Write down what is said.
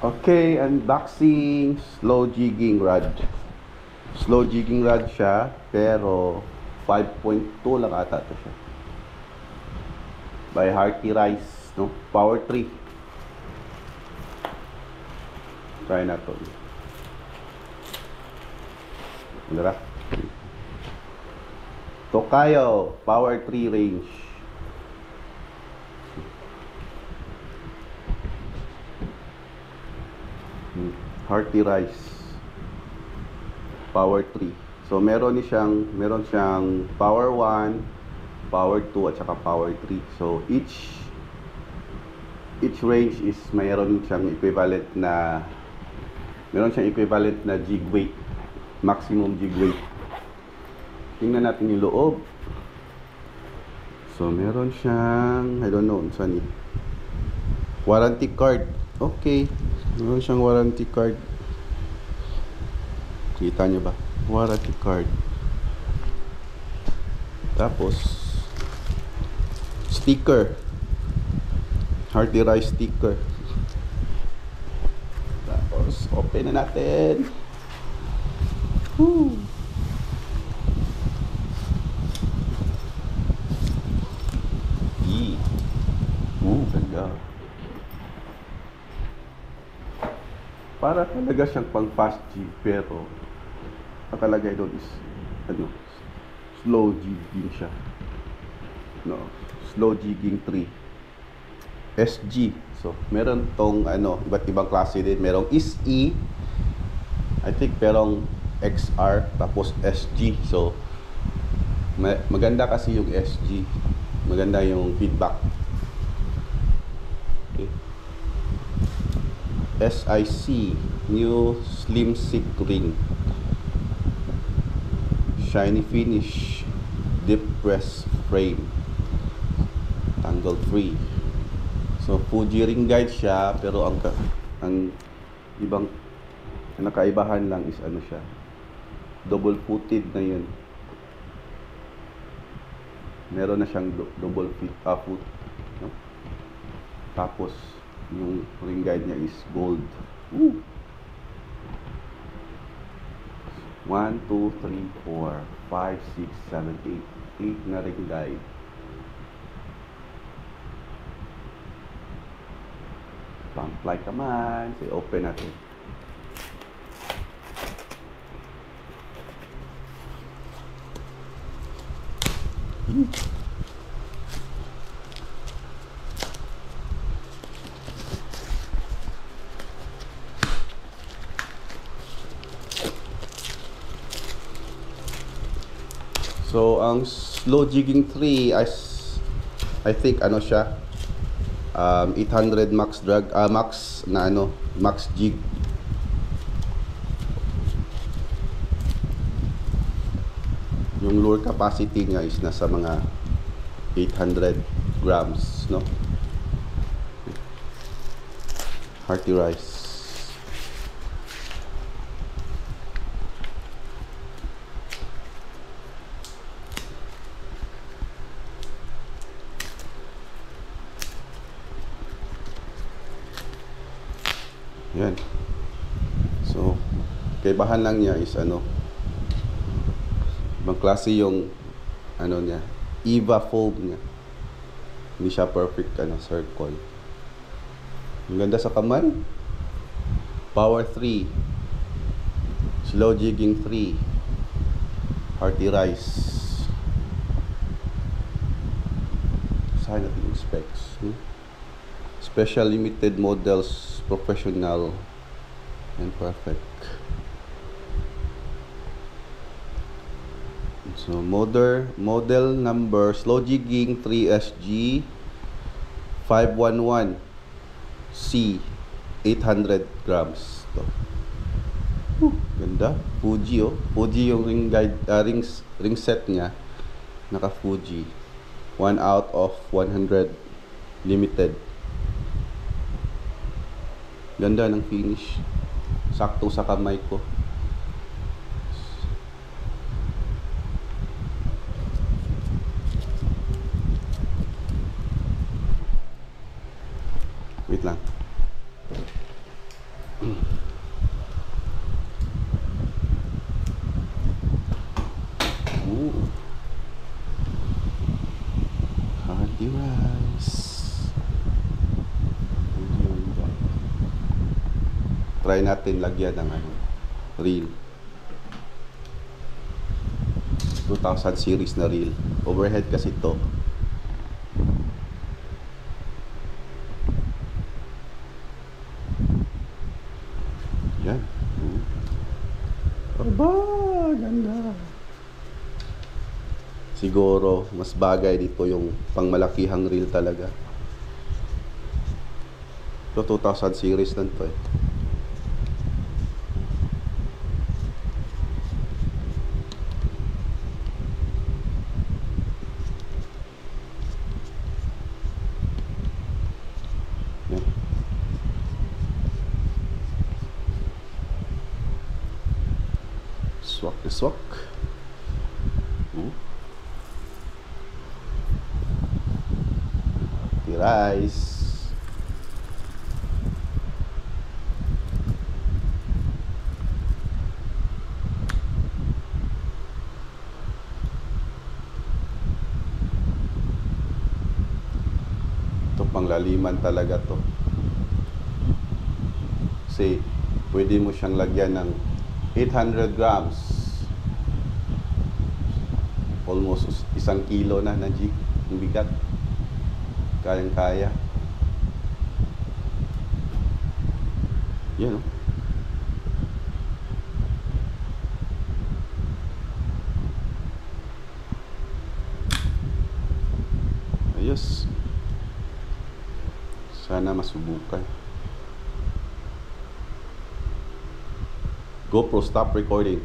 Okay, unboxing slow jigging rod. Slow jigging rod siya, pero 5.2 lang ata ito siya. By Hearty Rice, no? Power 3. Try na to. Dara. Tokayo, Power 3 range. Hearty Rice. Power 3. So meron siyang Power 1, Power 2 at saka Power 3. So each range is meron siyang equivalent na jig weight, maximum jig weight. Tingnan natin yung loob. So meron siyang, I don't know, saan warranty card. Okay. Meron siyang warranty card. Kita nyo ba? Warranty card. Tapos sticker. Hearty Rice sticker. Tapos open na natin. Woo! Ganda. Para talaga siyang pang fast jig, pero nakalagay doon is slow jigging siya. No, slow jigging 3 SG. So meron tong iba't ibang klase din. Merong SE, I think merong XR, tapos SG. So maganda kasi yung SG. Maganda yung feedback. Okay. SIC, new slim seat ring, shiny finish, deep press frame, tangle free. So Fuji ring guide siya, pero ang ibang nakaibahan lang is siya, double footed na yun. Meron na siyang double foot, no? Tapos yung ring guide niya is gold. Woo! 1, 2, 3, 4, 5, 6, 7, 8 na ring guide. Pump like a man. So open natin. So ang slow jigging 3 I think siya 800 max drag, max jig. Yung lure capacity niya is nasa mga 800 grams, no? Hearty Rice. Yan. So kaibahan lang niya is ibang klase yung niya, Eva foam niya. Hindi siya perfect circle. Ang ganda sa kamay. Power 3, slow jigging 3, Hearty Rice. Saan natin yung specs? Special limited models, professional and perfect. So model number slow jigging 3SG 511C 800 grams. To. Ganda. Fuji yung ring guide, ring set niya. Naka Fuji. 1 out of 100 limited. Ganda ng finish. Sakto sa kamay ko. Wait lang. Ooh. Hearty rice. Try natin lagyan ng ano, reel. 2000 series na reel. Overhead kasi to. Yan. Aba, ganda. Siguro, mas bagay dito yung pangmalakihang reel talaga. Ito, 2000 series lang to eh. Yan. Swak na swak. Rice. Ito panglaliman talaga to. Kasi pwede mo siyang lagyan ng 800 grams. Almost 1 kilo na jig. Ang bigat. Kayang-kaya. Yan, oh. Ayos. Sana masubukan. GoPro, stop recording.